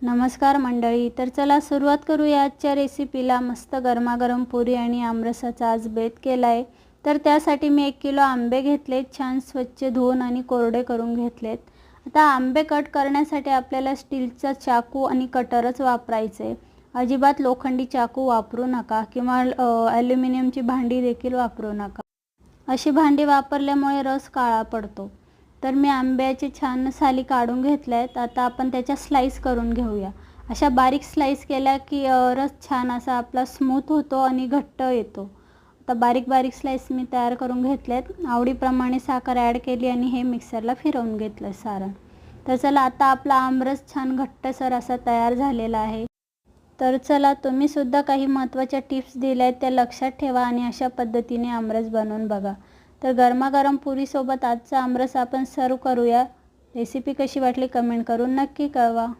नमस्कार मंडळी. तर चला सुरुवात करूया आजच्या रेसिपीला. मस्त गरमागरम पुरी आणि आमरसाचा आज बेत केला आहे. तर त्यासाठी मी 1 किलो आंबे घेतलेत, छान स्वच्छ धुवून आणि कोरडे करून घेतलेत. आता आंबे कट करण्यासाठी आपल्याला स्टीलचा चाकू आणि कटरच वापरायचे. अजिबात लोखंडी चाकू वापरू नका किंवा ॲल्युमिनियमची भांडी देखील वापरू नका. अशी भांडी वापरल्यामुळे रस काळा पडतो. तर मी आंब्याची छान साली काढून घेतल्या आहेत. आता आपण त्याच्या स्लाईस करून घेऊया. अशा बारीक स्लाईस केल्या की रस छान असा आपला स्मूथ होतो आणि घट्ट येतो. आता बारीक बारीक स्लाईस मी तयार करून घेतल्यात. आवडीप्रमाणे साखर ॲड केली आणि हे मिक्सरला फिरवून घेतलं सारण. तर चला, आता आपला आमरस छान घट्टसर असा तयार झालेला आहे. तर चला, तुम्हीसुद्धा काही महत्त्वाच्या टिप्स दिल्या आहेत त्या लक्षात ठेवा आणि अशा पद्धतीने आमरस बनवून बघा. तर गरमागरम पुरीसोबत आजचा आमरस आपण सर्व करूया. रेसिपी कशी वाटली कमेंट करून नक्की कळवा.